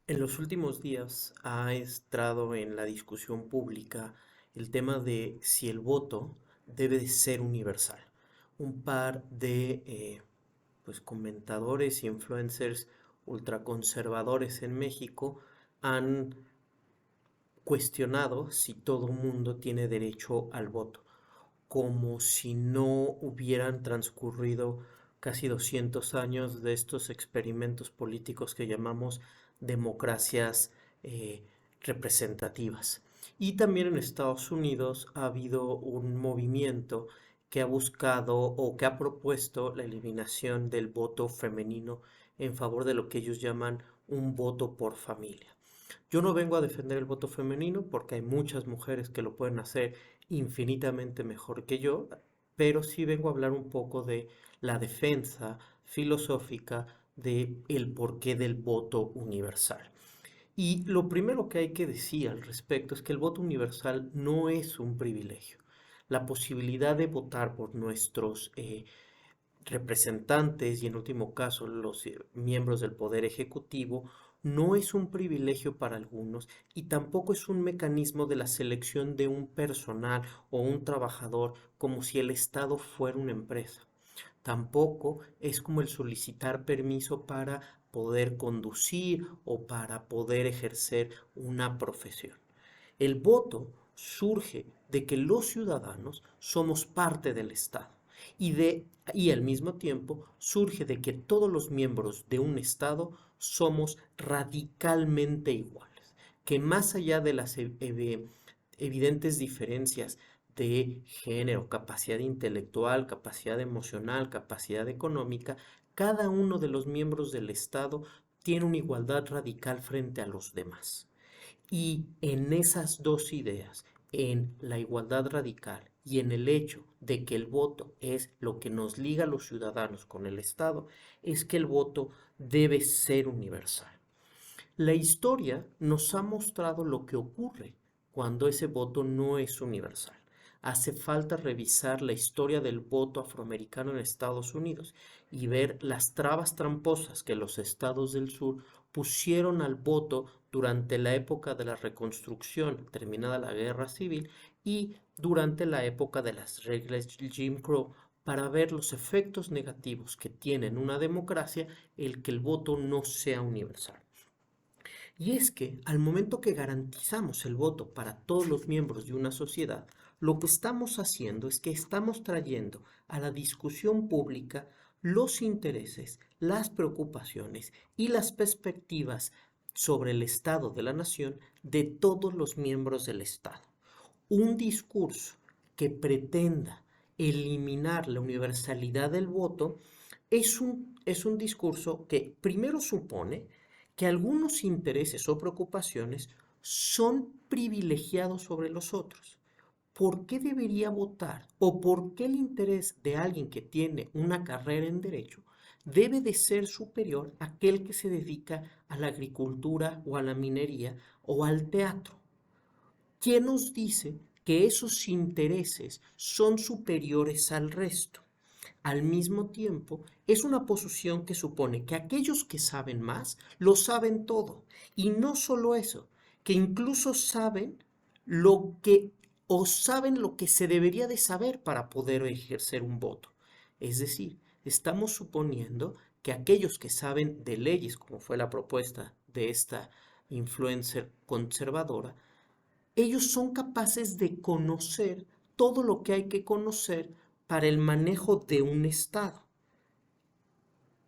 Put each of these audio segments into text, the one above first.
En los últimos días ha estado en la discusión pública el tema de si el voto debe de ser universal. Un par de comentadores y influencers ultraconservadores en México han cuestionado si todo mundo tiene derecho al voto, como si no hubieran transcurrido casi 200 años de estos experimentos políticos que llamamos democracias eh, representativas. Y también en Estados Unidos ha habido un movimiento que ha buscado o que ha propuesto la eliminación del voto femenino en favor de lo que ellos llaman un voto por familia. Yo no vengo a defender el voto femenino porque hay muchas mujeres que lo pueden hacer infinitamente mejor que yo, pero sí vengo a hablar un poco de la defensa filosófica de el porqué del voto universal. Y lo primero que hay que decir al respecto es que el voto universal no es un privilegio. La posibilidad de votar por nuestros representantes y en último caso los miembros del Poder Ejecutivo no es un privilegio para algunos y tampoco es un mecanismo de la selección de un personal o un trabajador como si el Estado fuera una empresa. Tampoco es como el solicitar permiso para poder conducir o para poder ejercer una profesión. El voto surge de que los ciudadanos somos parte del Estado y al mismo tiempo surge de que todos los miembros de un Estado somos radicalmente iguales, que más allá de las evidentes diferencias de género, capacidad intelectual, capacidad emocional, capacidad económica, cada uno de los miembros del Estado tiene una igualdad radical frente a los demás. Y en esas dos ideas, en la igualdad radical y en el hecho de que el voto es lo que nos liga a los ciudadanos con el Estado, es que el voto debe ser universal. La historia nos ha mostrado lo que ocurre cuando ese voto no es universal. Hace falta revisar la historia del voto afroamericano en Estados Unidos y ver las trabas tramposas que los estados del sur pusieron al voto durante la época de la Reconstrucción, terminada la Guerra Civil, y durante la época de las reglas Jim Crow, para ver los efectos negativos que tiene en una democracia el que el voto no sea universal. Y es que al momento que garantizamos el voto para todos los miembros de una sociedad, lo que estamos haciendo es que estamos trayendo a la discusión pública los intereses, las preocupaciones y las perspectivas sobre el estado de la nación de todos los miembros del Estado. Un discurso que pretenda eliminar la universalidad del voto es un discurso que primero supone que algunos intereses o preocupaciones son privilegiados sobre los otros. ¿Por qué debería votar o por qué el interés de alguien que tiene una carrera en derecho debe de ser superior a aquel que se dedica a la agricultura o a la minería o al teatro? ¿Quién nos dice que esos intereses son superiores al resto? Al mismo tiempo, es una posición que supone que aquellos que saben más lo saben todo. Y no solo eso, que incluso saben lo que o saben lo que se debería de saber para poder ejercer un voto. Es decir, estamos suponiendo que aquellos que saben de leyes, como fue la propuesta de esta influencer conservadora, ellos son capaces de conocer todo lo que hay que conocer para el manejo de un Estado.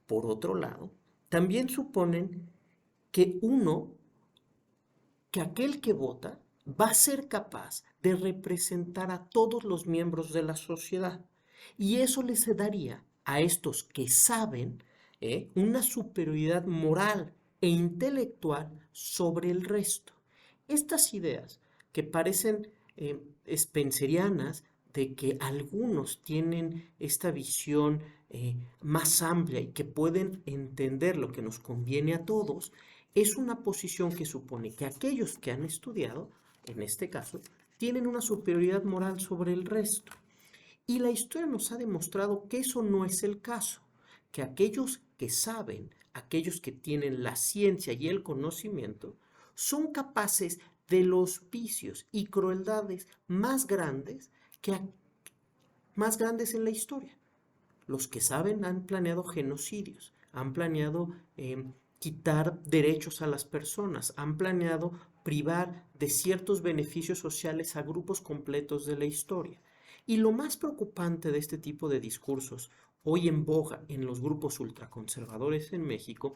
Por otro lado, también suponen que que aquel que vota va a ser capaz de representar a todos los miembros de la sociedad. Y eso les daría a estos que saben una superioridad moral e intelectual sobre el resto. Estas ideas que parecen spencerianas de que algunos tienen esta visión más amplia y que pueden entender lo que nos conviene a todos, es una posición que supone que aquellos que han estudiado, en este caso, tienen una superioridad moral sobre el resto. Y la historia nos ha demostrado que eso no es el caso, que aquellos que saben, aquellos que tienen la ciencia y el conocimiento, son capaces de los vicios y crueldades más grandes en la historia. Los que saben han planeado genocidios, han planeado quitar derechos a las personas, han planeado privar de ciertos beneficios sociales a grupos completos de la historia. Y lo más preocupante de este tipo de discursos, hoy en boga en los grupos ultraconservadores en México,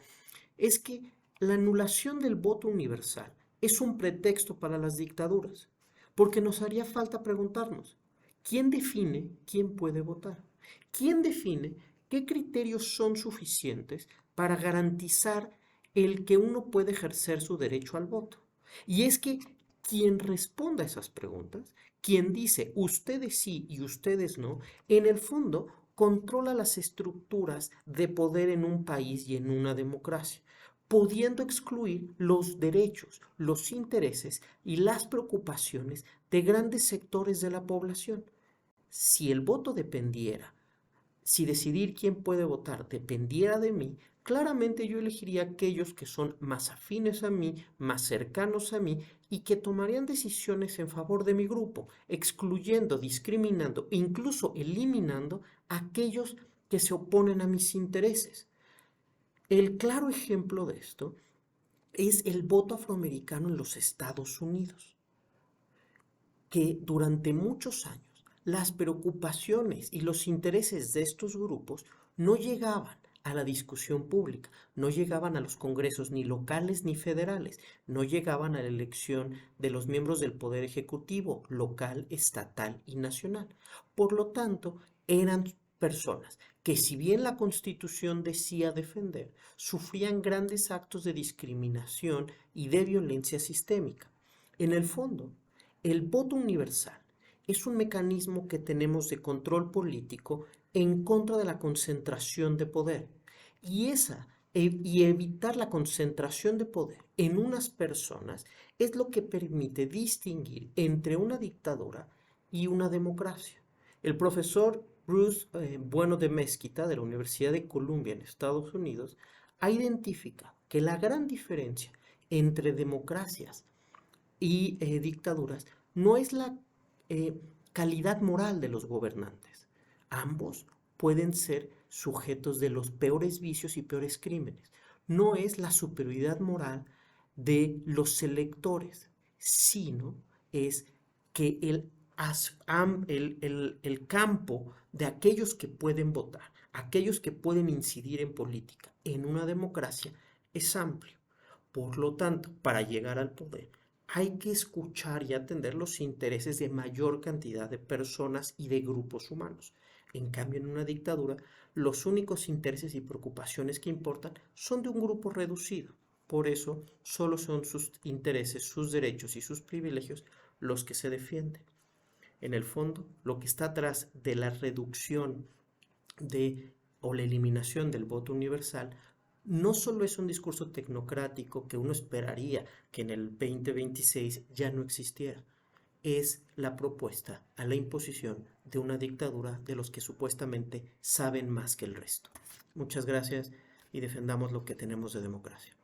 es que la anulación del voto universal es un pretexto para las dictaduras, porque nos haría falta preguntarnos, ¿quién define quién puede votar? ¿Quién define qué criterios son suficientes para garantizar el que uno puede ejercer su derecho al voto? Y es que quien responda a esas preguntas, quien dice ustedes sí y ustedes no, en el fondo controla las estructuras de poder en un país y en una democracia, pudiendo excluir los derechos, los intereses y las preocupaciones de grandes sectores de la población. Si el voto dependiera, si decidir quién puede votar dependiera de mí, claramente yo elegiría aquellos que son más afines a mí, más cercanos a mí y que tomarían decisiones en favor de mi grupo, excluyendo, discriminando, incluso eliminando a aquellos que se oponen a mis intereses. El claro ejemplo de esto es el voto afroamericano en los Estados Unidos, que durante muchos años las preocupaciones y los intereses de estos grupos no llegaban a la discusión pública, no llegaban a los congresos ni locales ni federales, no llegaban a la elección de los miembros del poder ejecutivo local, estatal y nacional. Por lo tanto, eran personas que, si bien la Constitución decía defender, sufrían grandes actos de discriminación y de violencia sistémica. En el fondo, el voto universal es un mecanismo que tenemos de control político en contra de la concentración de poder. Y evitar la concentración de poder en unas personas es lo que permite distinguir entre una dictadura y una democracia. El profesor Bruce Bueno de Mesquita, de la Universidad de Columbia en Estados Unidos, ha identificado que la gran diferencia entre democracias y dictaduras no es la eh, calidad moral de los gobernantes. Ambos pueden ser sujetos de los peores vicios y peores crímenes. No es la superioridad moral de los electores, sino es que el campo de aquellos que pueden votar, aquellos que pueden incidir en política en una democracia, es amplio. Por lo tanto, para llegar al poder, hay que escuchar y atender los intereses de mayor cantidad de personas y de grupos humanos. En cambio, en una dictadura, los únicos intereses y preocupaciones que importan son de un grupo reducido. Por eso, solo son sus intereses, sus derechos y sus privilegios los que se defienden. En el fondo, lo que está atrás de la reducción o la eliminación del voto universal no solo es un discurso tecnocrático que uno esperaría que en el 2026 ya no existiera, es la propuesta a la imposición de una dictadura de los que supuestamente saben más que el resto. Muchas gracias y defendamos lo que tenemos de democracia.